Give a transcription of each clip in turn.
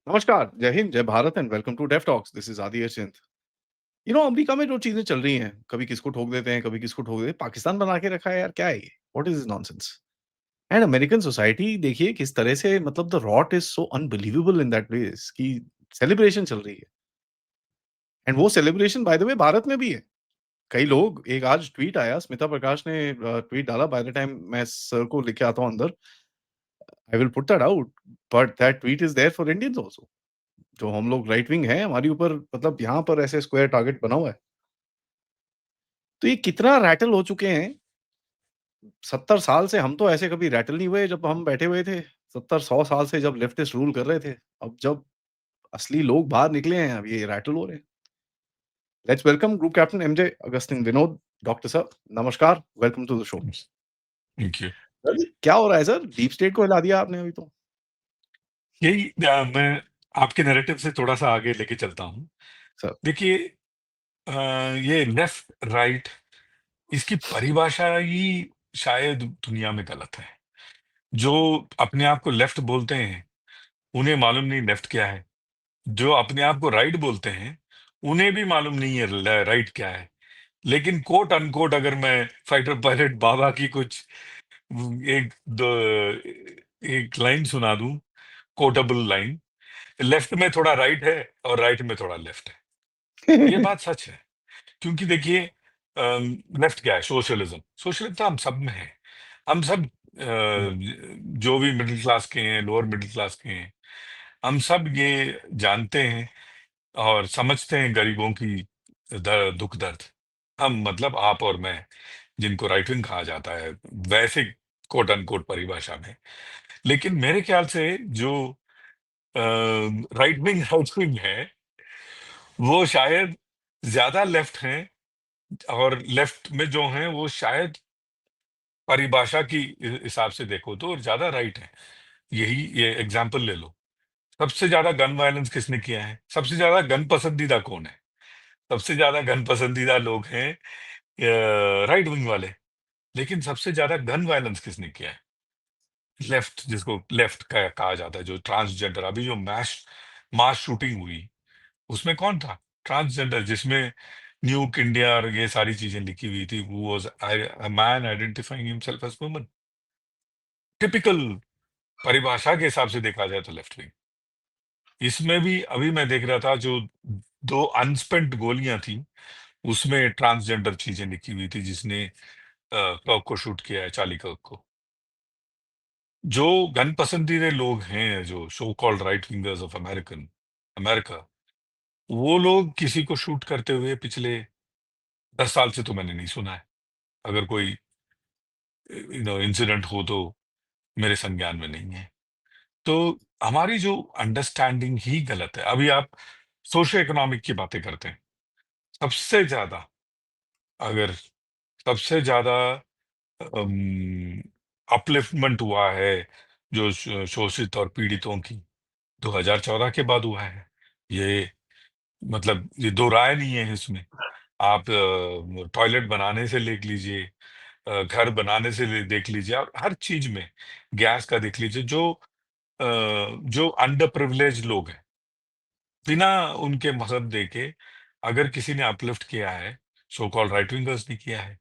नमस्कार, जय हिंद, जय Bharat and welcome to Dave talks. This is Adi Arvind. America में जो चीज़ें चल रही हैं, कभी किसको ठोक देते हैं, कभी किसको ठोक देते हैं। पाकिस्तान बना के रखा है यार, क्या है ये? What is this nonsense? And American society देखिए किस तरह से मतलब the rot is so unbelievable in that place कि सेलिब्रेशन चल रही है। एंड वो celebration by the way Bharat में भी है। कई लोग एक आज ट्वीट आया, स्मिता प्रकाश ने ट्वीट डाला बाय द टाइम मैं सर को लेके आता हूँ अंदर, I will put that out, but that tweet is there for Indians also. जो हम लोग राइट विंग हैं, हमारे ऊपर मतलब यहाँ पर ऐसे स्क्वायर टारगेट बना हुआ है। तो ये कितना रैटल हो चुके हैं, 70 साल से हम तो ऐसे कभी रैटल नहीं हुए जब हम बैठे हुए थे। 70-100 साल से जब लेफ्टिस्ट रूल कर रहे थे। अब जब असली लोग बाहर निकले हैं, अब ये रैटल हो रहे हैं। Let's welcome group captain M J Augustine Vinod. Doctor साहब, नमस्कार, welcome to the show. Thank you. Sir, क्या हो रहा है सर? डीप स्टेट को हिला दिया आपने अभी तो। यही मैं आपके नैरेटिव से थोड़ा-सा आगे लेके चलता हूँ। सर, देखिए, अ, ये लेफ्ट राइट इसकी परिभाषा ही शायद दुनिया में गलत है। जो अपने आप को लेफ्ट बोलते हैं, उन्हें मालूम नहीं लेफ्ट क्या है। जो अपने आप को राइट बोलते हैं, उन्हें भी मालूम नहीं है ल राइट क्या है। लेकिन कोट अनकोट अगर मैं फाइटर पायलट बाबा की कुछ एक द एक लाइन सुना दूँ, कोटेबल लाइन, लेफ्ट में थोड़ा राइट है और राइट में थोड़ा लेफ्ट है। ये बात सच है, क्योंकि देखिए, लेफ्ट क्या है? सोशलिज्म। सोशलिज्म तो हम सब में है। हम सब जो भी मिडिल क्लास के हैं, लोअर मिडिल क्लास के हैं, हम सब ये जानते हैं और समझते हैं गरीबों की दुख दर्द। हम मतलब आप और मैं, जिनको राइट विंग कहा जाता है, वैसे कोट अनकोट परिभाषा में। लेकिन मेरे ख्याल से जो राइट विंग राइट विंग है, वो शायद ज्यादा लेफ्ट हैं, और लेफ्ट में जो हैं वो शायद परिभाषा की हिसाब से देखो तो ज्यादा राइट है। यही ये एग्जाम्पल ले लो। सबसे ज्यादा गन वायलेंस किसने किया है? सबसे ज्यादा गन पसंदीदा कौन है? सबसे ज्यादा गन पसंदीदा लोग हैं राइट विंग वाले। लेकिन सबसे ज्यादा गन वायलेंस किसने किया है? लेफ्ट, जिसको लेफ्ट का कहा जाता है। जो ट्रांसजेंडर, अभी जो मास मास शूटिंग हुई, उसमें कौन था? ट्रांसजेंडर, जिसमें न्यूक इंडिया और ये सारी चीजें लिखी हुई थी। वो was a man identifying himself as woman. Typical परिभाषा के हिसाब से देखा जाए तो लेफ्ट विंग। इसमें भी अभी मैं देख रहा था, जो दो अनस्पेंट गोलियां थी, उसमें ट्रांसजेंडर चीजें लिखी हुई थी, जिसने कर्क को शूट किया है, चार्ली कर्क को। जो गन पसंदीदा लोग हैं, जो सो called right wingers of America, वो लोग किसी को शूट करते हुए पिछले 10 साल से तो मैंने नहीं सुना है। अगर कोई इंसिडेंट हो तो मेरे संज्ञान में नहीं है। तो हमारी जो अंडरस्टैंडिंग ही गलत है। अभी आप सोशो इकोनॉमिक की बातें करते हैं। सबसे ज्यादा, अगर सबसे ज्यादा अपलिफ्टमेंट हुआ है जो शोषित और पीड़ितों की, 2014 के बाद हुआ है। ये मतलब ये दो राय नहीं है इसमें। आप टॉयलेट बनाने से देख लीजिए, घर बनाने से देख लीजिए, और हर चीज में, गैस का देख लीजिए। जो अंडर प्रिविलेज लोग हैं, बिना उनके मदद देके अगर किसी ने अपलिफ्ट किया है, सो कॉल्ड राइट विंगर्स ने किया है।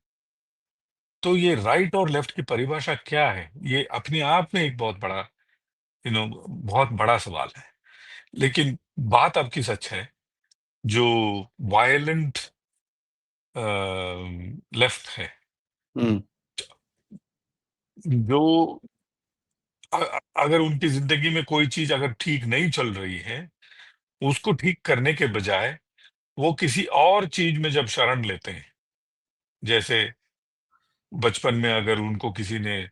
तो ये राइट और लेफ्ट की परिभाषा क्या है? ये अपने आप में एक बहुत बड़ा बहुत बड़ा सवाल है। लेकिन बात आपकी सच है। जो वायलेंट लेफ्ट है, हुँ। जो अगर उनकी जिंदगी में कोई चीज अगर ठीक नहीं चल रही है, उसको ठीक करने के बजाय वो किसी और चीज में जब शरण लेते हैं, जैसे बचपन में अगर उनको किसी ने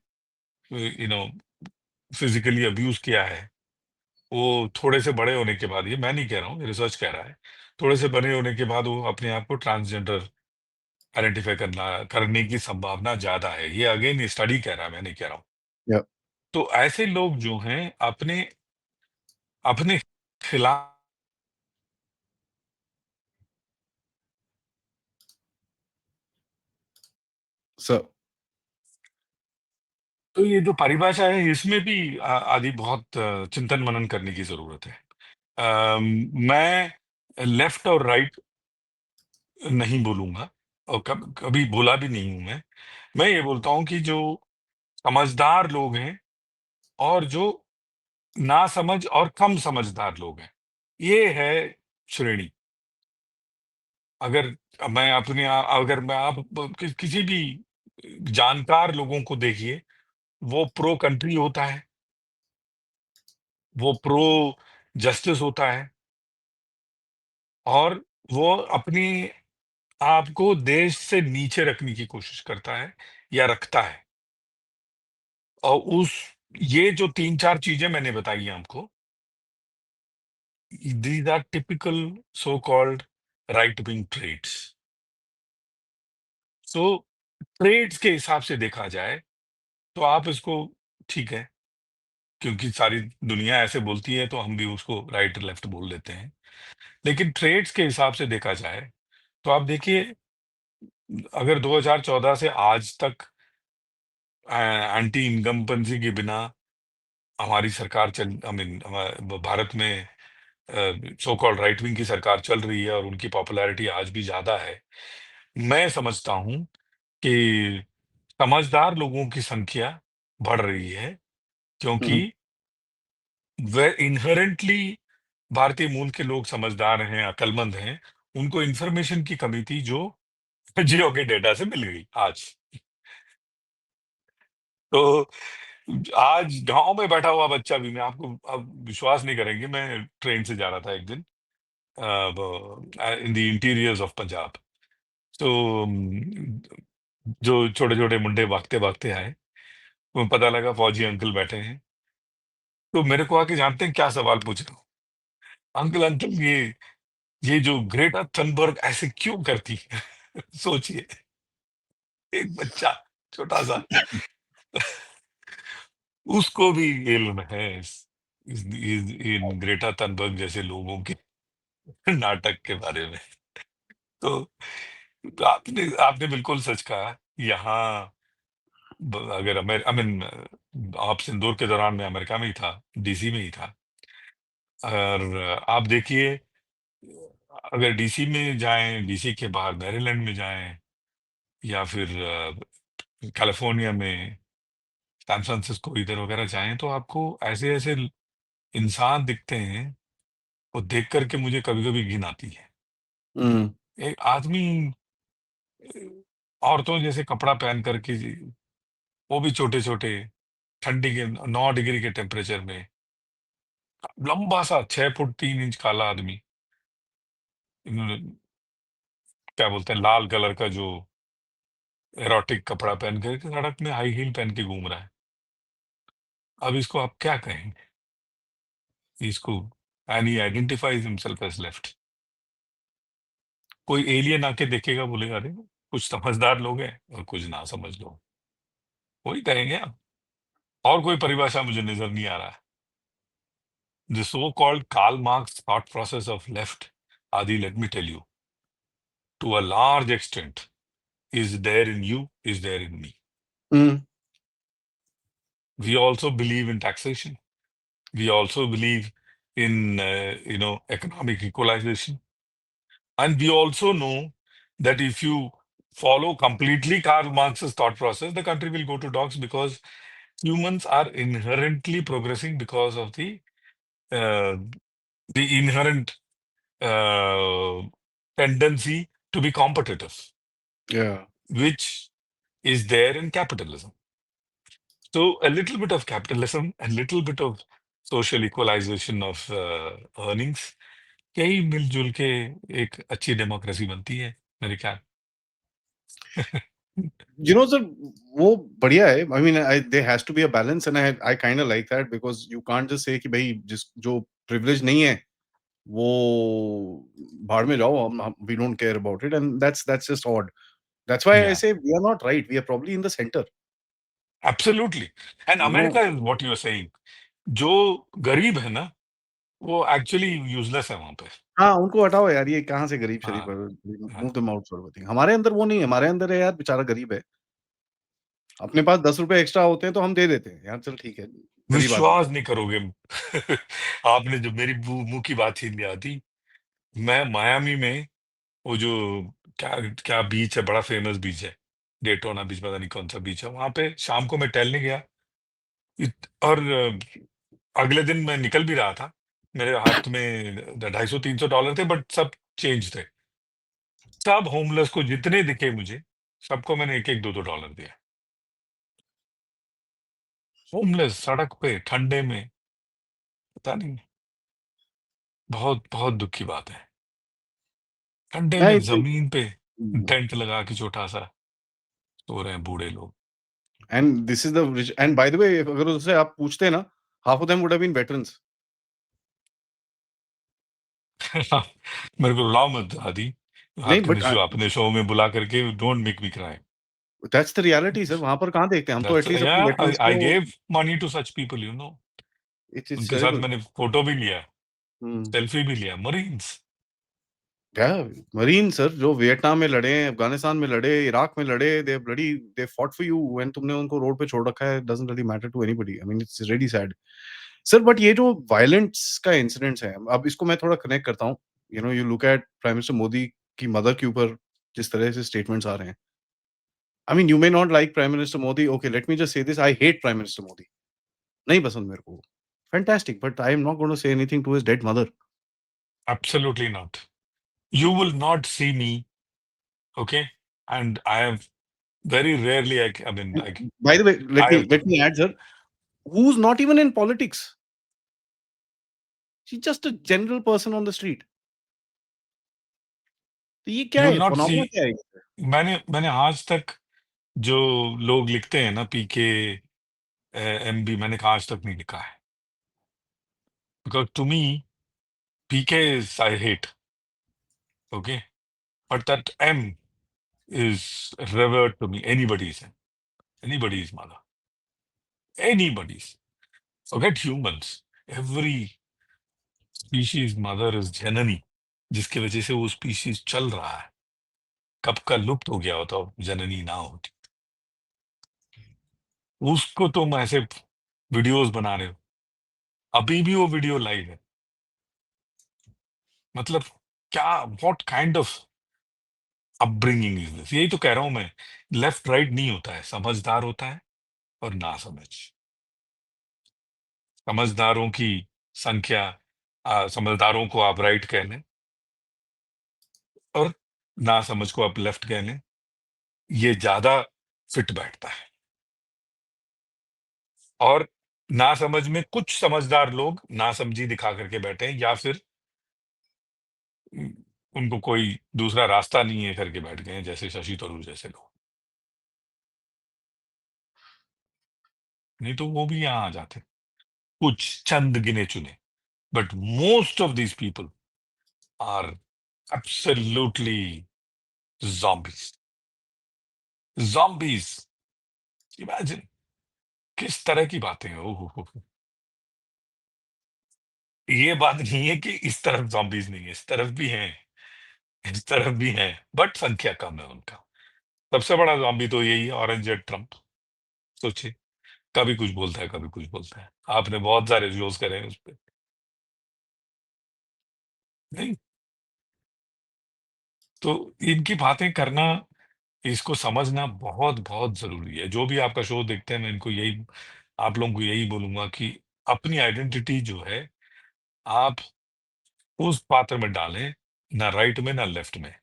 फिजिकली अब्यूज किया है, वो थोड़े से बड़े होने के बाद, ये मैं नहीं कह रहा हूँ, रिसर्च कह रहा है, थोड़े से बड़े होने के बाद वो अपने आप को ट्रांसजेंडर आइडेंटिफाई करने की संभावना ज्यादा है। ये अगेन स्टडी कह रहा है, मैं नहीं कह रहा हूँ। या तो ऐसे लोग जो हैं, अपने अपने खिलाफ। सर, तो ये जो परिभाषा है, इसमें भी आदि बहुत चिंतन मनन करने की जरूरत है। मैं लेफ्ट और राइट नहीं बोलूंगा, और कभी बोला भी नहीं हूं मैं ये बोलता हूं कि जो समझदार लोग हैं और जो नासमझ और कम समझदार लोग हैं, ये है श्रेणी। अगर अगर मैं आप किसी भी जानकार लोगों को देखिए, वो प्रो कंट्री होता है, वो प्रो जस्टिस होता है, और वो अपनी आप को देश से नीचे रखने की कोशिश करता है या रखता है। और उस ये जो 3-4 चीजें मैंने बताई हैं आपको, these are typical so called right wing trades. So trades के हिसाब से देखा जाए तो आप इसको ठीक है, क्योंकि सारी दुनिया ऐसे बोलती है तो हम भी उसको राइट लेफ्ट बोल लेते हैं। लेकिन ट्रेड्स के हिसाब से देखा जाए तो आप देखिए, अगर 2014 से आज तक एंटी इनकम्बेंसी के बिना हमारी सरकार चल आई मीन भारत में सो कॉल्ड राइट विंग की सरकार चल रही है और उनकी पॉपुलैरिटी आज भी ज्यादा है, मैं समझता हूं कि समझदार लोगों की संख्या बढ़ रही है, क्योंकि हुँ, वे इनहेरेंटली भारतीय मूल के लोग समझदार हैं, अक्लमंद हैं। उनको इंफॉर्मेशन की कमी थी जो जियो के डेटा से मिल गई आज। तो आज गांव में बैठा हुआ बच्चा भी, मैं आपको अब विश्वास नहीं करेंगे, मैं ट्रेन से जा रहा था एक दिन in the interiors of Punjab. तो जो छोटे छोटे मुंडे भागते भागते आए, वो पता लगा फौजी अंकल बैठे हैं। तो मेरे को आके जानते हैं क्या सवाल पूछ रहे हो? अंकल अंकल, ये जो ग्रेटा थनबर्ग ऐसे क्यों करती है? सोचिए, एक बच्चा छोटा सा, उसको भी इल्म है इन ग्रेटा थनबर्ग जैसे लोगों के नाटक के बारे में। तो आपने आपने बिल्कुल सच कहा। यहाँ अगर आई मीन आप सिंदूर के दौरान मैं अमेरिका में ही था, डीसी में ही था। और आप देखिए, अगर डीसी में जाएं, डीसी के बाहर मैरीलैंड में जाएं, या फिर कैलिफोर्निया में सैन फ्रांसिस्को इधर वगैरह जाएं, तो आपको ऐसे ऐसे इंसान दिखते हैं, वो देख करके मुझे कभी कभी घिन आती है। हुँ, एक आदमी औरतों जैसे कपड़ा पहन करके वो भी छोटे छोटे, ठंडी के 9 डिग्री के टेम्परेचर में, लंबा सा 6 फुट 3 इंच काला आदमी, इन्होंने क्या बोलते हैं, लाल कलर का जो एरोटिक कपड़ा पहन करके सड़क में हाई हील पहन के घूम रहा है। अब इसको आप क्या कहेंगे? इसको, and he identifies himself as left. कोई एलियन आके देखेगा, बोलेगा अरे कुछ समझदार लोग हैं और कुछ ना समझ लोग, वही कहेंगे आप। और कोई परिभाषा मुझे नजर नहीं आ रहा है। The so-called Karl Marx thought process of left, Adi, let me tell you, to a large extent, is there in you, is there in me. Hmm, We also believe in taxation. We also believe in, economic equalization. And we also know that if you follow completely Karl Marx's thought process, the country will go to dogs, because humans are inherently progressing because of uh, the inherent uh, tendency to be competitive, yeah. which is there in capitalism. So a little bit of capitalism, a little bit of social equalization of earnings, यही मिलजुल के एक अच्छी democracy बनती है मेरे ख्याल। You know, sir, वो बढ़िया है। I mean, I there has to be a balance and I kind of like that because you can't just say कि भई जिस जो privilege नहीं है, वो भाड़ में जाओ, हम we don't care about it and that's just odd. That's why I Yeah, say we are not right. We are probably in the center, absolutely. And you America know? is what you are saying. जो गरीब है ना, वो actually useless है वहां पे। हाँ, उनको हटाओ यार, ये कहाँ से गरीब शरीफ हाँ, है, हाँ। Move them out sort of thing. हमारे अंदर वो नहीं है, हमारे अंदर है यार बेचारा गरीब है, अपने पास ₹10 एक्स्ट्रा होते हैं तो हम दे देते हैं, यार चल ठीक है। गरीब आदमी। विश्वास नहीं करोगे। आपने जो मेरी मुंह की बात छीन लिया थी। मैं मायामी में वो जो क्या क्या बीच है, बड़ा फेमस बीच है, डेटोना बीच, पता नहीं कौन सा बीच है, वहां पे शाम को मैं टहलने गया। और अगले दिन मैं निकल भी रहा था, मेरे हाथ में $250-300 थे, बट सब चेंज थे। सब होमलेस को जितने दिखे मुझे, सबको मैंने एक एक $2-2 दिया। होमलेस सड़क पे ठंडे में, पता नहीं, बहुत बहुत दुख की बात है। ठंडे में जमीन पे टेंट लगा के छोटा सा सो रहे हैं बूढ़े लोग। And this is the rich, and by the way अगर उससे आप पूछते ना, half of them would have been veterans. मेरे को रुलाओ मत आदि, नहीं आपने बट शो अपने शो में बुला करके, don't make me cry. That's the reality sir, वहां पर कहाँ देखते हैं हम, तो दैट्स, एटलीस्ट या अपने वेटरन्स आई को। Gave money to such people, you know. It's उनके साथ टेरिबल। मैंने फोटो भी लिया, सेल्फी भी लिया, मरीन्स। क्या मरीन सर, जो वियतनाम में लड़े, अफगानिस्तान में लड़े, इराक में लड़े, they bloody they fought for you, when तुमने उनको रोड पे छोड़ रखा है, doesn't really matter to anybody. I mean it's really sad sir. But ये जो वायलेंस का इंसिडेंट्स है, अब इसको मैं थोड़ा कनेक्ट करता हूँ। You know, you look eight prime minister Modi की मदर के ऊपर जिस तरह से स्टेटमेंट्स आ रहे हैं। I mean you may not like prime minister Modi, okay let me just say this, I hate prime minister Modi, नहीं पसंद मेरे को, fantastic, but I am not going to say anything to his dead mother. Absolutely not. You will not see me, okay? And I have very rarely, I mean, like, bye the way, I have, let me add sir, who is not even in politics, she just a general person on the street. तो ये क्या you will है, not फोनोमेना see, क्या है ये? मैंने आज तक जो लोग लिखते हैं ना, पीके, एमबी, मैंने कहा आज तक नहीं लिखा है। Because to me, PK is I hate, okay, but that am is revered to me. Anybody's mother. Anybody's. Forget humans. Every species mother is जननी, जिसकी वजह से वो स्पीशीज चल रहा है। कब का लुप्त हो गया होता जननी ना होती, उसको तुम ऐसे वीडियोस बना रहे हो। अभी भी वो वीडियो लाइव है। मतलब क्या, what kind of upbringing is this? यही तो कह रहा हूं मैं, लेफ्ट राइट नहीं होता है, समझदार होता है और ना समझ। समझदारों की संख्या, समझदारों को आप राइट कह लें और ना समझ को आप लेफ्ट कह लें, ये ज्यादा फिट बैठता है। और ना समझ में कुछ समझदार लोग ना समझी दिखा करके बैठे हैं, या फिर उम, उनको कोई दूसरा रास्ता नहीं है करके बैठ गए हैं, जैसे शशि थरूर जैसे लोग। नहीं तो वो भी यहाँ आ जाते, कुछ चंद गिने चुने, but most of these people are absolutely zombies. Zombies. Imagine, किस तरह की बातें हैं। ओहो, ये बात नहीं है कि इस तरफ zombies नहीं है, इस तरफ भी हैं, इस तरफ भी हैं, बट संख्या कम है उनका। सबसे बड़ा zombie तो यही है, ऑरेंज जेड ट्रम्प। सोचिए, कभी कुछ बोलता है, कभी कुछ बोलता है। आपने बहुत सारे शोज करे हैं उस पर। नहीं, तो इनकी बातें करना, इसको समझना बहुत बहुत जरूरी है। जो भी आपका शो देखते हैं, मैं इनको यही, आप लोगों को यही बोलूंगा कि अपनी आइडेंटिटी जो है, आप उस पात्र में डालें, ना राइट में ना लेफ्ट में।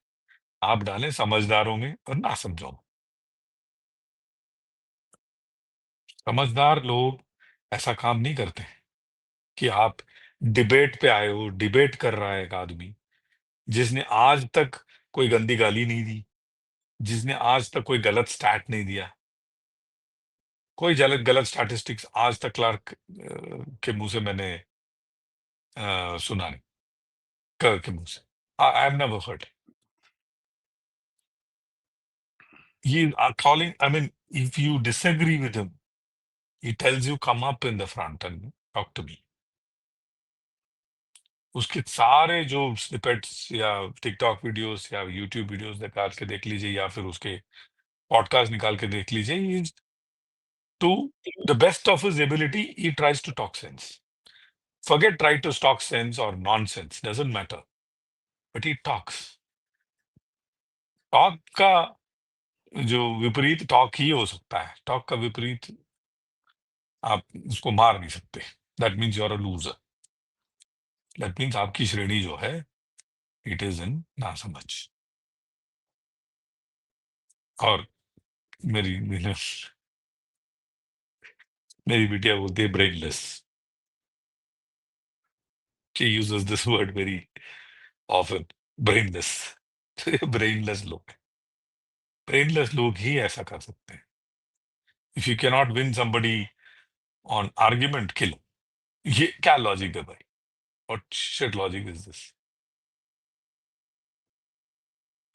आप डालें समझदारों में और ना समझो में। समझदार लोग ऐसा काम नहीं करते हैं कि आप डिबेट पे आए हो, डिबेट कर रहा है एक आदमी जिसने आज तक कोई गंदी गाली नहीं दी, जिसने आज तक कोई गलत स्टैट नहीं दिया, कोई गलत गलत स्टैटिस्टिक्स आज तक क्लार्क के मुंह से मैंने सुना नहीं, के मुंह से I have never heard. He are calling, I mean, if you disagree with him, he tells you come up in the front and talk to me. उसके सारे जो स्निपेट्स या टिकटॉक वीडियोस या यूट्यूब वीडियोस निकाल के देख लीजिए, या फिर उसके पॉडकास्ट निकाल के देख लीजिए। to the best of his ability, he tries to talk sense. Forget try to talk sense or nonsense, doesn't matter. But he talks. Talk का जो विपरीत टॉक ही हो सकता है. टॉक का विपरीत आप उसको मार नहीं सकते. That means you are a loser. That means आपकी श्रेणी जो है इट इज इन ना समझ. और मेरी मेरी मेरी बिटिया बोलती है brainless. She uses this word very often. Brainless. Brainless लोग. ब्रेनलेस लोग ही ऐसा कर सकते हैं. If you can not win somebody on argument, kill. ये क्या लॉजिक है भाई? What shit logic is this?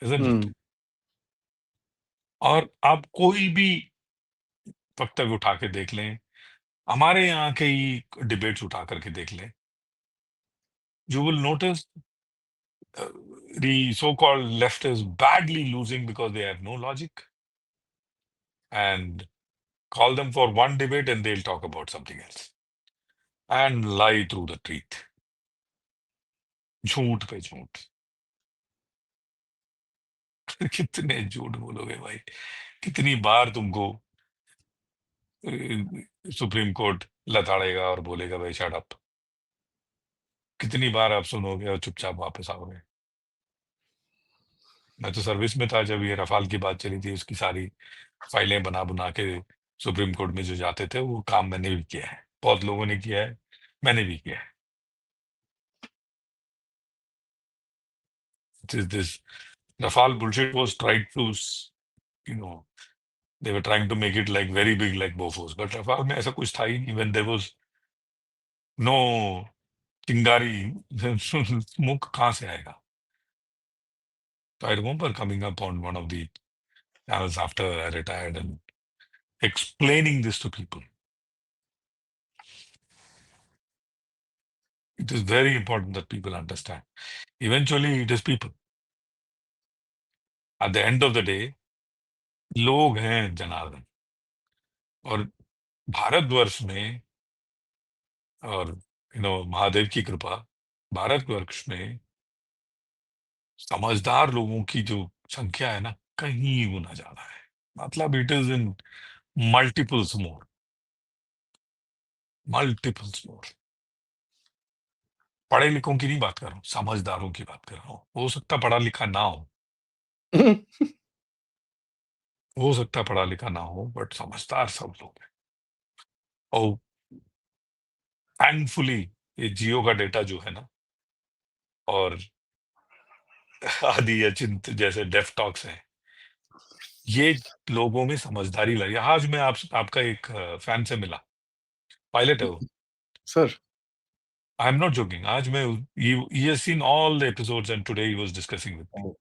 Isn't it? Hmm. और आप कोई भी वक्तव्य उठा के देख लें, हमारे यहाँ के ही डिबेट्स उठा करके देख लें, you will notice the so-called left is badly losing because they have no logic, and call them for one debate and they'll talk about something else and lie through the teeth. झूठ पे झूठ. कितने झूठ बोलोगे भाई? कितनी बार तुमको supreme court लताड़ेगा और बोलेगा भाई शट अप? कितनी बार आप सुनोगे और चुपचाप वापस आओगे? मैं तो सर्विस में था जब ये रफाल की बात चली थी. उसकी सारी फाइलें बना बना के सुप्रीम कोर्ट में जो जाते थे, वो काम मैंने भी किया है. बहुत लोगों ने किया है, मैंने भी किया है. This Rafale bullshit was tried to, you know, they were trying to make it like very big like Bofors. But Rafale में ऐसा कुछ था ही नहीं. When there was no चिंगारी, smoke कहाँ से आएगा? So I remember coming up on one of the channels after I retired and explaining this to people. It is very important that people understand. Eventually, it is people. At the end of the day, लोग हैं जनार्दन. और भारतवर्ष में, और महादेव की कृपा, भारतवर्ष में समझदार लोगों की जो संख्या है ना, कहीं गुना ज्यादा है. मतलब it is in multiples more. Multiples more. पढ़े लिखों की नहीं बात कर रहा हूँ, समझदारों की बात कर रहा हूँ. हो सकता पढ़ा लिखा ना हो, हो सकता पढ़ा लिखा ना हो, बट समझदार सब लोग हैं. और थैंकफुली ये जियो का डेटा जो है ना, और आदि अचिंत जैसे डेफ टॉक्स हैं, ये लोगों में समझदारी लाई. आज मैं आपका एक फैन से मिला, पायलट है वो. Sir. I am not joking. आज मैं he has seen all the episodes and today he was discussing with me Oh.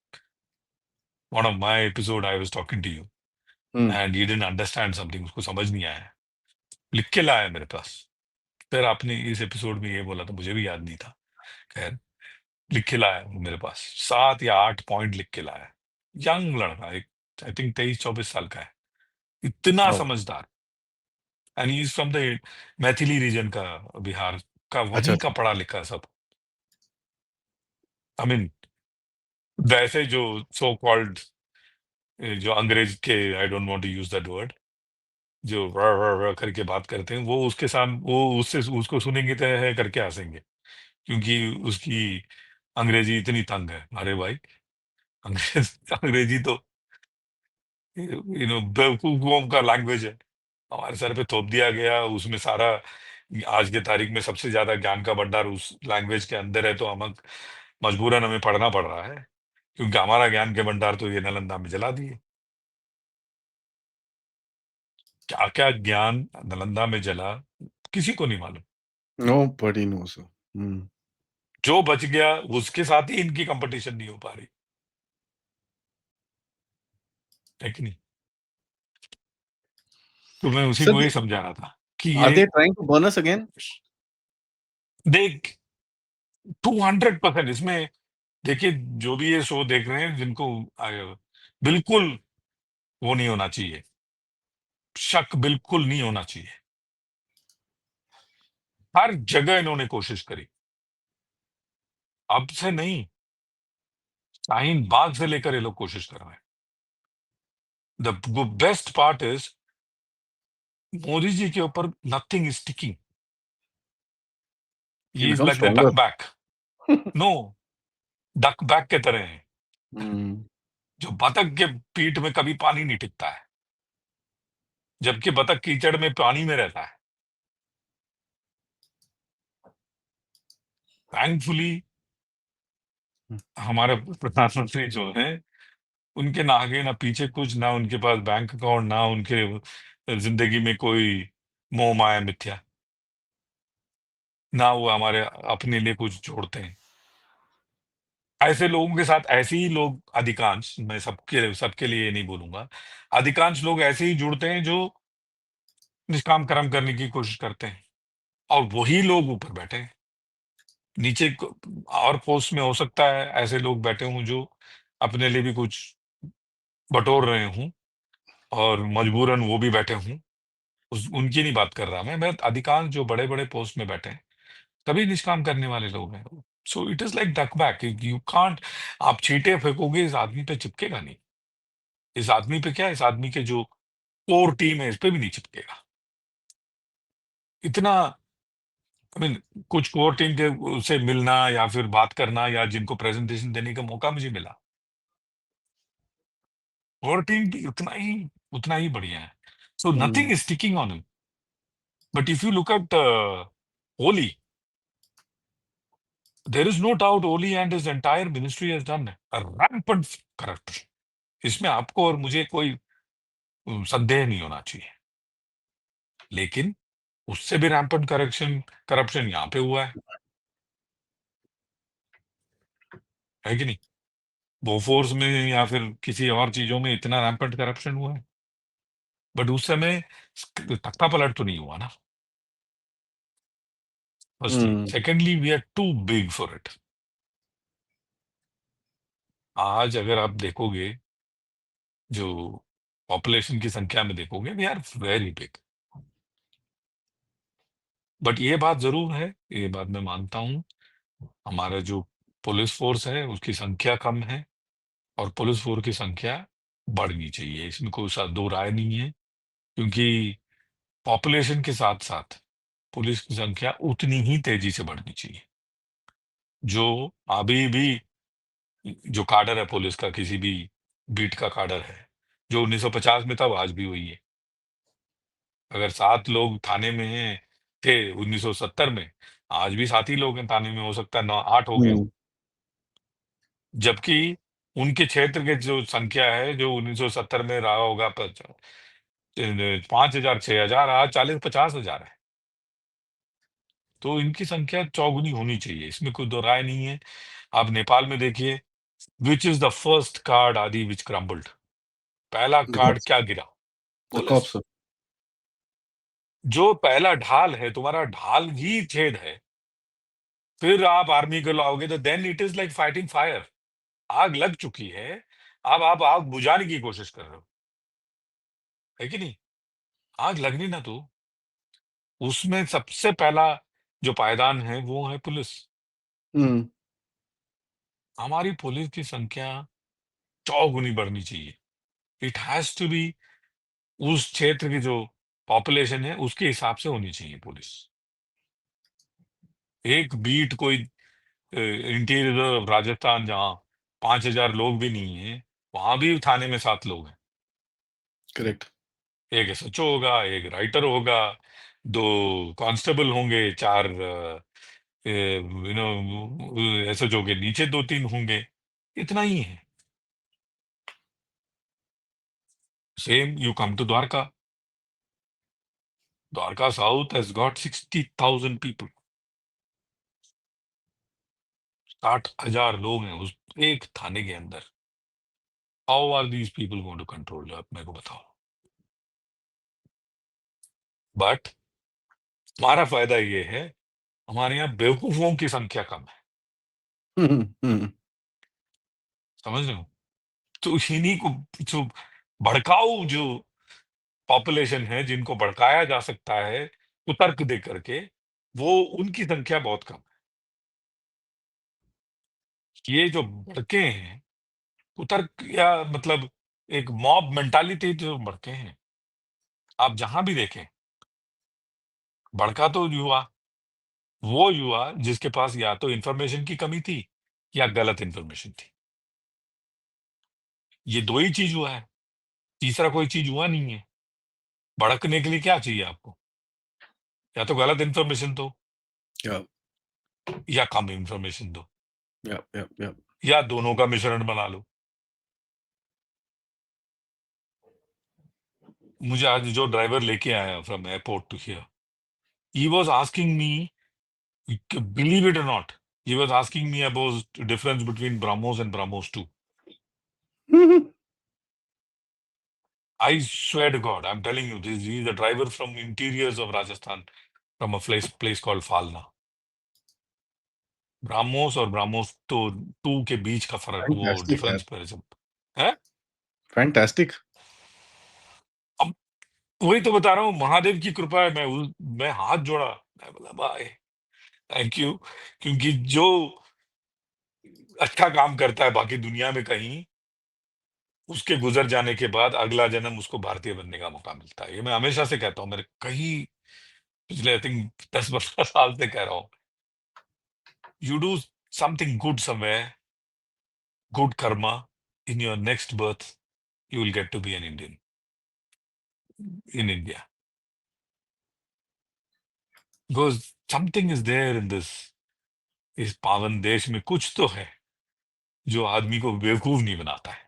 one of my episode. I was talking to you Hmm. and he didn't understand something. उसको समझ नहीं आया, लिख के लाया मेरे पास. फिर आपने इस एपिसोड में ये बोला तो मुझे भी याद नहीं था. खैर, लिख के लाया वो मेरे पास, 7 या 8 पॉइंट लिख के लाया. यंग लड़का, एक आई थिंक 23-24 साल का है, इतना Oh. समझदार. And he is from the Maithili region का, बिहार का, अच्छा वहीं का अच्छा. पढ़ा लिखा सब. आई मीन वैसे जो सो कॉल्ड, जो अंग्रेज के, I don't want to use that word, जो करके बात करते हैं, वो उसके साथ, वो उससे उसको सुनेंगे तो है करके हंसेंगे, क्योंकि उसकी अंग्रेजी इतनी तंग है. अरे भाई, अंग्रेजी तो बेवकूफों का लैंग्वेज है. हमारे सर पे थोप दिया गया, उसमें सारा, आज के तारीख में सबसे ज्यादा ज्ञान का भंडार उस लैंग्वेज के अंदर है. तो हम मजबूरन हमें पढ़ना पड़ रहा है, क्योंकि हमारा ज्ञान के भंडार तो ये नालंदा में जला दिए. क्या क्या ज्ञान नालंदा में जला, किसी को नहीं मालूम. Nobody knows, sir. Hmm. जो बच गया उसके साथ ही इनकी कंपटीशन नहीं हो पा रही है कि नहीं? तो मैं उसी Sir, को ही समझा रहा था कि are ये they trying to burn us again? देख, 200% इसमें. देखिए, जो भी ये शो देख रहे हैं, जिनको बिल्कुल वो नहीं होना चाहिए. शक बिल्कुल नहीं होना चाहिए। हर जगह इन्होंने कोशिश करी, अब से नहीं, शाहीन बाग से लेकर ये लोग कोशिश कर रहे हैं। The best part is Modi ji के ऊपर nothing is sticking, He he is becomes like the stronger. Duck back. No, duck back के तरह है, Hmm. जो बतख के पीठ में कभी पानी नहीं टिकता है, जबकि बतख कीचड़ में पानी में रहता है। थैंकफुली हमारे प्रधानमंत्री जो हैं, उनके ना आगे ना पीछे कुछ, ना उनके पास बैंक अकाउंट, ना उनके जिंदगी में कोई मोह माया मिथ्या, ना वो हमारे अपने लिए कुछ जोड़ते हैं। ऐसे लोगों के साथ ऐसे ही लोग, अधिकांश, मैं सबके सबके लिए ये नहीं बोलूंगा, अधिकांश लोग ऐसे ही जुड़ते हैं जो निष्काम कर्म करने की कोशिश करते हैं, और वही लोग ऊपर बैठे हैं। नीचे और पोस्ट में हो सकता है ऐसे लोग बैठे हों जो अपने लिए भी कुछ बटोर रहे हूं, और मजबूरन वो भी बैठे हों, उनकी नहीं बात कर रहा मैं अधिकांश जो बड़े बड़े पोस्ट में बैठे हैं, सभी निष्काम करने वाले लोग हैं। So it is like duck back, you can't, आप चींटे फेंकोगे, इस आदमी पे चिपकेगा नहीं। इस आदमी पे क्या, इस आदमी के जो कोर टीम है, इस पे भी नहीं चिपकेगा इतना। आई मीन, कुछ कोर टीम के से मिलना या फिर बात करना, या जिनको प्रेजेंटेशन देने का मौका मुझे मिला, कोर टीम भी उतना ही बढ़िया है। So nothing Hmm. Is sticking on him. But if you look at Oli, there is no doubt Oli and his entire ministry has done a rampant corruption. इसमें आपको और मुझे कोई संदेह नहीं होना चाहिए, लेकिन उससे भी रैम्पेंट करप्शन यहाँ पे हुआ है कि नहीं? बोफोर्स में या फिर किसी और चीजों में इतना रैम्पेंट करप्शन हुआ है, बट उस समय तख्ता पलट तो नहीं हुआ ना, firstly. Hmm. Secondly, we are too big for it. आज अगर आप देखोगे, जो पॉपुलेशन की संख्या में देखोगे, we are very big. But ये बात जरूर है, ये बात मैं मानता हूं, हमारा जो पुलिस फोर्स है उसकी संख्या कम है, और पुलिस फोर्स की संख्या बढ़नी चाहिए, इसमें कोई सा दो राय नहीं है। क्योंकि पॉपुलेशन के साथ साथ पुलिस की संख्या उतनी ही तेजी से बढ़नी चाहिए। जो अभी भी जो काडर है पुलिस का, किसी भी बीट का काडर है, जो 1950 में था वो आज भी वही है। अगर 7 लोग थाने में हैं, थे 1970 में, आज भी 7 ही लोग हैं थाने में, हो सकता है 9 8 हो गए हो। Hmm. जबकि उनके क्षेत्र के जो संख्या है, जो 1970 में रहा होगा 5,000 6,000, आज 40 50 हजार है। तो इनकी संख्या चौगुनी होनी चाहिए, इसमें कोई दो राय नहीं है। आप नेपाल में देखिए, which is the first card आदि विच क्रम्बल्ड, पहला The कार्ड cops. क्या गिरा? The police. cops. Sir. जो पहला ढाल है, तुम्हारा ढाल ही छेद है, फिर आप आर्मी को लाओगे, तो then it is like fighting fire. आग लग चुकी है, अब आप आग बुझाने की कोशिश कर रहे हो, है कि नहीं? आग लगनी ना तो उसमें सबसे पहला जो पायदान है वो है पुलिस। Hmm. हमारी पुलिस की संख्या चौगुनी बढ़नी चाहिए। इट हैज टू बी, उस क्षेत्र की जो पॉपुलेशन है उसके हिसाब से होनी चाहिए पुलिस। एक बीट कोई इंटीरियर राजस्थान, जहाँ 5,000 लोग भी नहीं है, वहां भी थाने में 7 लोग हैं। Correct. एक एसएचओ होगा, एक राइटर होगा, 2 कांस्टेबल होंगे, 4 यू नो एसएचओ के नीचे 2 3 होंगे, इतना ही है। Same you come to Dwarka, Dwarka south has got 60,000 people, 60,000 लोग हैं उस एक थाने के अंदर। How are these people going to control? आप मेरे को बताओ। बट हमारा फायदा ये है, हमारे यहाँ बेवकूफों की संख्या कम है, Hmm. Hmm. समझ रहे हो? तो इन्हीं को जो भड़काऊ, जो पॉपुलेशन है जिनको भड़काया जा सकता है कुतर्क दे करके, वो उनकी संख्या बहुत कम है। ये जो भड़के हैं कुतर्क, या मतलब एक मॉब मेंटालिटी जो भड़के हैं, आप जहां भी देखें, भड़का तो युवा, वो युवा जिसके पास या तो इंफॉर्मेशन की कमी थी या गलत इंफॉर्मेशन थी। ये दो ही चीज हुआ है, तीसरा कोई चीज हुआ नहीं है। भड़कने के लिए क्या चाहिए आपको? या तो गलत इंफॉर्मेशन दो Yeah, या कम इंफॉर्मेशन दो, yeah, yeah, yeah. या दोनों का मिश्रण बना लो। मुझे आज जो ड्राइवर लेके आया from airport to here, he was asking me, believe it और not, he was asking me about difference between BrahMos and BrahMos 2. I swear to God, I'm telling you, this he's a driver from interiors of Rajasthan, from a place called Falna. BrahMos और BrahMos तो 2 के बीच का फर्क, वो Fantastic, यार. Difference पर सब है। Fantastic. अब वही तो बता रहा हूँ, महादेव की कृपा है। मैं हाथ जोड़ा, मैं बोला भाई थैंक यू, क्योंकि जो अच्छा काम करता है बाकी दुनिया में कहीं, उसके गुजर जाने के बाद अगला जन्म उसको भारतीय बनने का मौका मिलता है। ये मैं हमेशा से कहता हूँ, मेरे कई पिछले आई थिंक 10-15 साल से कह रहा हूँ, you do something good somewhere, good karma, in your next birth, you will get to be an Indian in India. Because something is there in this, इस पावन देश में कुछ तो है जो आदमी को बेवकूफ नहीं बनाता है।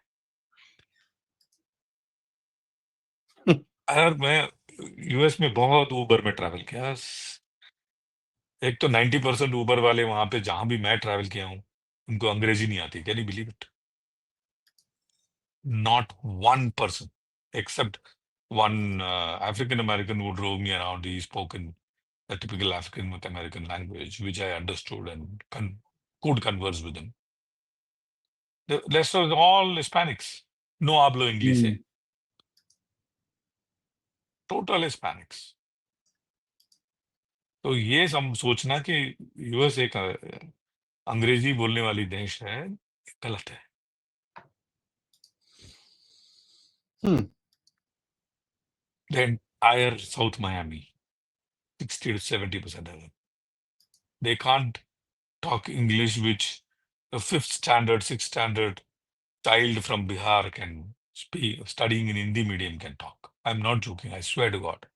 अगर मैं यूएस में बहुत ऊबर में ट्रैवल किया, एक तो 90% ऊबर वाले वहां पे जहां भी मैं ट्रैवल किया हूँ, उनको अंग्रेजी नहीं आती। Can you believe it? Not one person, except one African American who drove me around. He spoke in the typical African American language, which I understood and could converse with him. The rest was all Hispanics. No hablo English, Hmm. total Hispanics. तो ये सोचना कि US एक अंग्रेजी बोलने वाली देश है, गलत है। Hmm. The entire South Miami, 60 to 70% of them, they can't talk English, which a fifth standard, sixth standard child from Bihar can speak, studying in Hindi medium can talk. I'm not joking, I swear to God.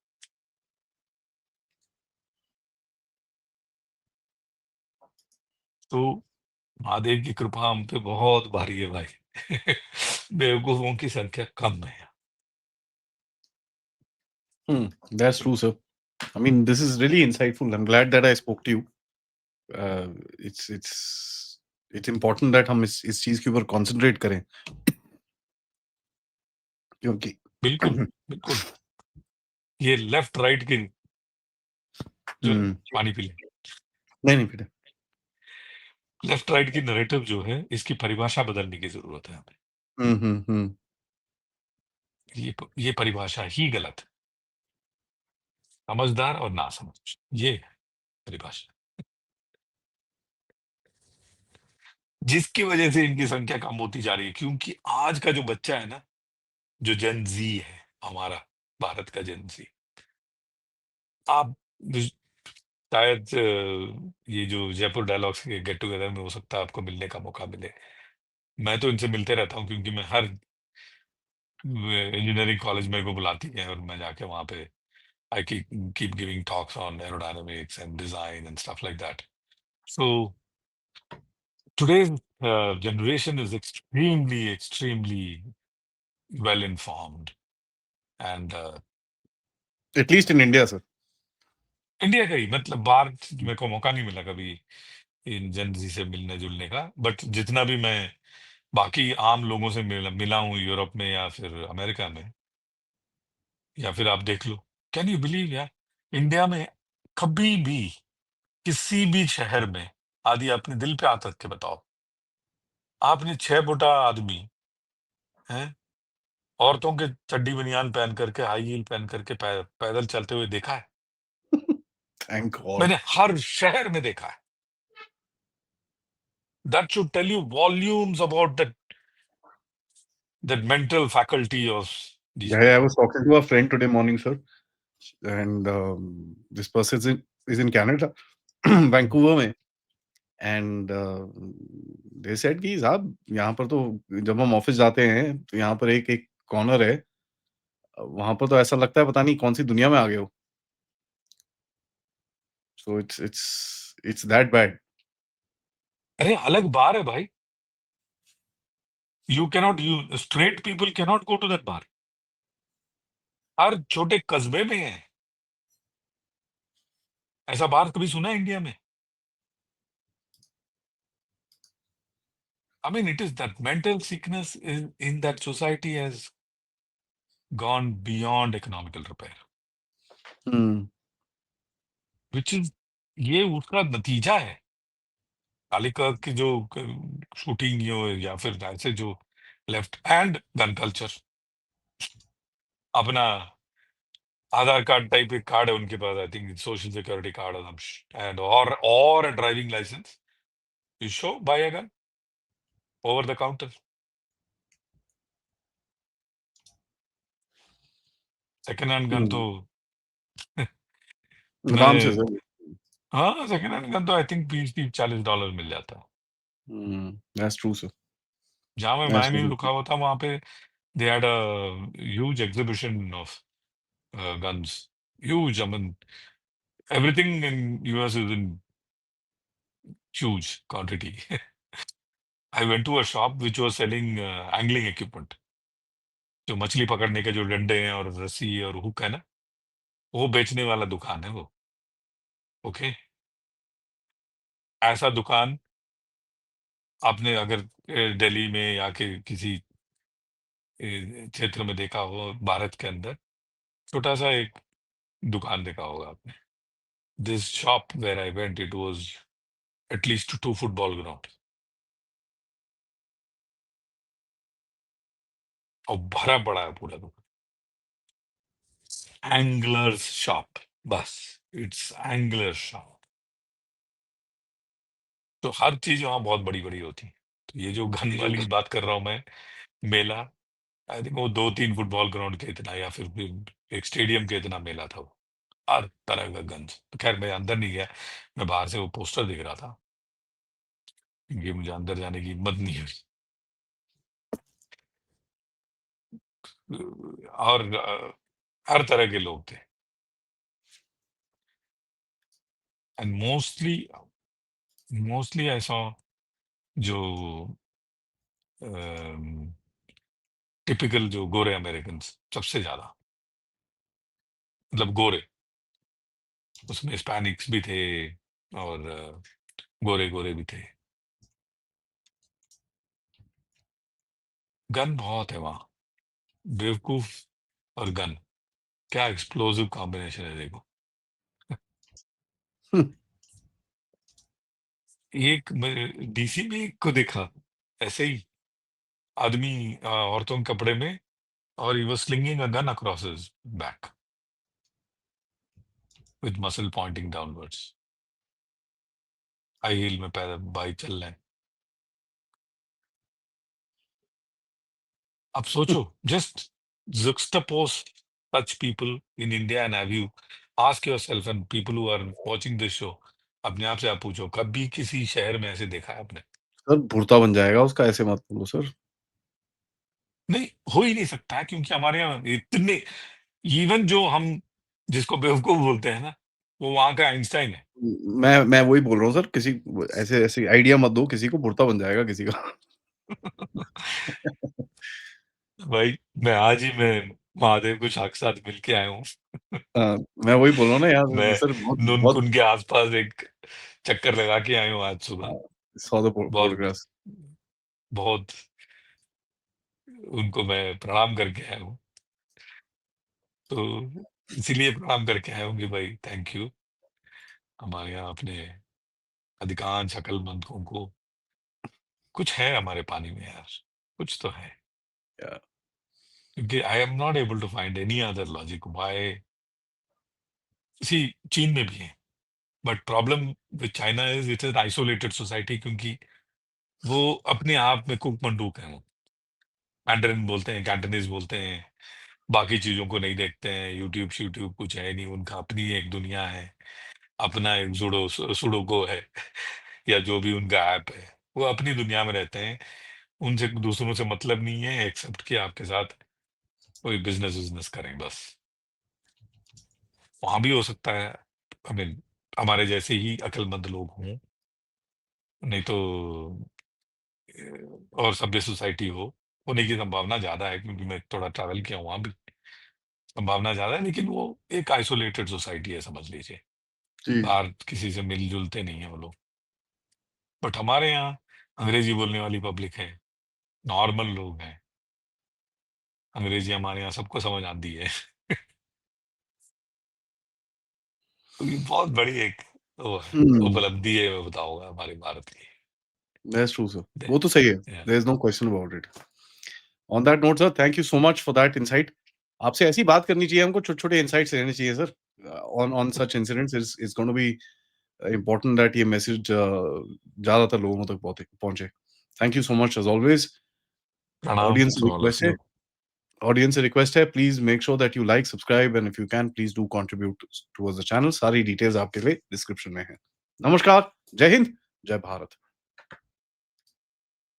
तो महादेव की कृपा हम पे बहुत भारी है भाई। बेवकूफों की संख्या कम है। That's true, sir. I mean, this is really insightful. I'm glad that I spoke to you. It's important that हम इस चीज के ऊपर concentrate करें, क्योंकि बिल्कुल बिल्कुल, ये लेफ्ट राइट की जो पानी पी ले, नहीं नहीं बेटा. लेफ्ट राइट की नैरेटिव जो है, इसकी परिभाषा बदलने की जरूरत है हमें। हम्म. ये परिभाषा ही गलत है, समझदार और नासमझ, ये है परिभाषा, जिसकी वजह से इनकी संख्या कम होती जा रही है। क्योंकि आज का जो बच्चा है ना, जो जेन जी है, हमारा भारत का जेन जी, आप शायद ये जो जयपुर डायलॉग्स के गेट टुगेदर में हो सकता है आपको मिलने का मौका मिले। मैं तो इनसे मिलते रहता हूँ, क्योंकि मैं हर इंजीनियरिंग कॉलेज मेरे को बुलाती है और मैं जाके वहां पे आई keep giving talks on aerodynamics and design and stuff like that. So today's generation is extremely well informed, and at least in India, sir. India का ही मतलब, बाहर मेरे को मौका नहीं मिला कभी इन जनजी से मिलने जुलने का, बट जितना भी मैं बाकी आम लोगों से मिला हूँ यूरोप में या फिर अमेरिका में, या फिर आप देख लो, कैन यू बिलीव यार, इंडिया में कभी भी किसी भी शहर में, आदि अपने दिल पे हाथ रख के बताओ, आपने 6 फुटा आदमी है औरतों के चड्डी बनियान पहन करके, हाई हील पहन करके पैदल चलते हुए देखा है। Thank God. मैंने हर शहर में देखा है। That should tell you volumes about that mental faculty of these Yeah, I people. was talking to a friend today morning, sir, and this person is in Canada, Vancouver में, and they said कि साहब यहाँ पर तो जब हम office जाते हैं तो यहाँ पर एक एक कॉर्नर है, वहाँ पर तो ऐसा लगता है पता नहीं कौन सी दुनिया में आ गए हो। So it's that bad. अरे अलग बार है भाई। You straight people cannot go to that bar. हर छोटे कस्बे में है। ऐसा बार कभी सुना है इंडिया में? I mean, it is that mental sickness in that society has gone beyond economical repair, hmm, which is ये उसका नतीजा है। कालिका की जो शूटिंग या फिर ऐसे जो लेफ्ट एंड गन कल्चर। अपना आधार कार्ड टाइप एक कार्ड है उनके पास, I think social security card and और driving licence, you show buy a gun over the counter. Second hand gun तो हुँ, आराम से मैं सर। हाँ, सेकेंड हैंड गन तो आई थिंक 20-40 डॉलर मिल जाता है। हुँ, दैट्स ट्रू सर, जहाँ मैं दैट्स मायमी में वेरी रुका ट्रू। हुआ था वहां पे they had a huge exhibition of guns, huge. I mean, everything in US is in huge quantity. I went to a shop which was selling angling equipment. जो मछली पकड़ने के जो डंडे हैं और रस्सी और हुक है ना, वो बेचने वाला दुकान है वो। ओके, ऐसा दुकान आपने अगर दिल्ली में या के किसी क्षेत्र में देखा हो भारत के अंदर, छोटा सा एक दुकान देखा होगा आपने। This shop where I went it was at least 2 football ground, और भरा पड़ा है पूरा दुकान। एंगलर्स शॉप, बस, इट्स एंगलर शॉप। तो हर चीज वहां बहुत बड़ी बड़ी होती है। तो ये जो गन वाली बात कर रहा हूं मैं, मेला, आई थिंक वो 2-3 फुटबॉल ग्राउंड के इतना या फिर एक स्टेडियम के इतना मेला था वो। हर तरह का गन्स। तो खैर मैं अंदर नहीं गया, मैं बाहर से वो पोस्टर दिख रहा था, क्योंकि मुझे अंदर जाने की हिम्मत नहीं हुई। और हर तरह के लोग थे, and mostly mostly I saw जो टिपिकल जो गोरे अमेरिकन सबसे ज्यादा, मतलब गोरे, उसमें हिस्पैनिक्स भी थे और गोरे गोरे भी थे। गन बहुत है वहाँ। बेवकूफ और गन, क्या एक्सप्लोसिव कॉम्बिनेशन है देखो। हुँ, एक डीसी में एक को देखा ऐसे ही, आदमी औरतों के कपड़े में, और he was slinging a gun across his back with muzzle pointing downwards, high heel में पैर भाई चल रहे हैं। अब सोचो, just juxtapose such people in India and have you ask yourself and people who are watching this show, अपने आप से आप पूछो कभी किसी शहर में ऐसे देखा है आपने? सर भुर्ता बन जाएगा उसका, ऐसे मत बोलो सर। नहीं, हो ही नहीं सकता, क्योंकि हमारे यहाँ इतने, इवन जो हम जिसको बेवकूफ बोलते हैं ना, वो वहां का आइंस्टाइन है। मैं वही बोल रहा हूँ सर, किसी ऐसे ऐसे आइडिया मत दो किसी को, भुर्ता बन जाएगा किसी का। भाई, मैं महादेव को साक्षात मिल के आया हूँ। हाँ, मैं वही बोल रहा हूँ ना यार मैं सर, बहुत बहुत नुनकुन के आसपास एक चक्कर लगा के आया हूँ आज सुबह। सॉ द बहुत फोटोग्राफ्स। बहुत उनको मैं प्रणाम करके आया हूँ। तो इसीलिए प्रणाम करके आया हूँ कि भाई थैंक यू, हमारे यहाँ अपने अधिकांश अक्लमंदों को कुछ है हमारे पानी में यार, कुछ तो है। क्योंकि I am not able to find any other logic why see चीन में भी है, but problem with China is it is isolated society, क्योंकि वो अपने आप में कुक मंडूक है। वो मैंडरिन बोलते हैं, कैंटनीज बोलते हैं, बाकी चीजों को नहीं देखते हैं। यूट्यूब यूट्यूब कुछ है नहीं, उनका अपनी एक दुनिया है, अपना एक सुडोको है या जो भी उनका ऐप है, वो अपनी दुनिया में रहते हैं। उनसे दूसरों से मतलब नहीं है, एक्सेप्ट कि आपके साथ कोई बिजनेस बिजनेस करें बस। वहां भी हो सकता है, आई मीन हमारे जैसे ही अक्लमंद लोग हों, नहीं तो और सभ्य सोसाइटी हो, होने की संभावना ज्यादा है, क्योंकि मैं थोड़ा ट्रैवल किया हूं, वहां भी संभावना ज्यादा है। लेकिन वो एक आइसोलेटेड सोसाइटी है, समझ लीजिए। जी। बाहर किसी से मिलजुलते नहीं है वो लोग। बट हमारे यहाँ अंग्रेजी बोलने वाली पब्लिक है, नॉर्मल लोग हैं, अंग्रेजी हमारे यहाँ सबको समझ आती है। तो ये बहुत बड़ी एक वो है, हुँ, उपलब्धि है, मैं बताऊंगा हमारे भारत की। That's true sir. दे- वो तो सही है। yeah. There is no question about it. On that note sir, thank you so much for that insight. आपसे ऐसी बात करनी चाहिए हमको, छोटे-छोटे इनसाइट्स लेने चाहिए sir. On on such incidents is going to be important that ये मैसेज ज़्यादातर लोगों तक पहुँचे। Thank you so much as always. प्रणाम ऑडियंस से टू ऑल ऑफ रिक्वेस्ट है you. Please make sure that you like, subscribe and if you can please do contribute towards the channel. सारी details आपके लिए डिस्क्रिप्शन में है। नमस्कार, जय हिंद, जय भारत।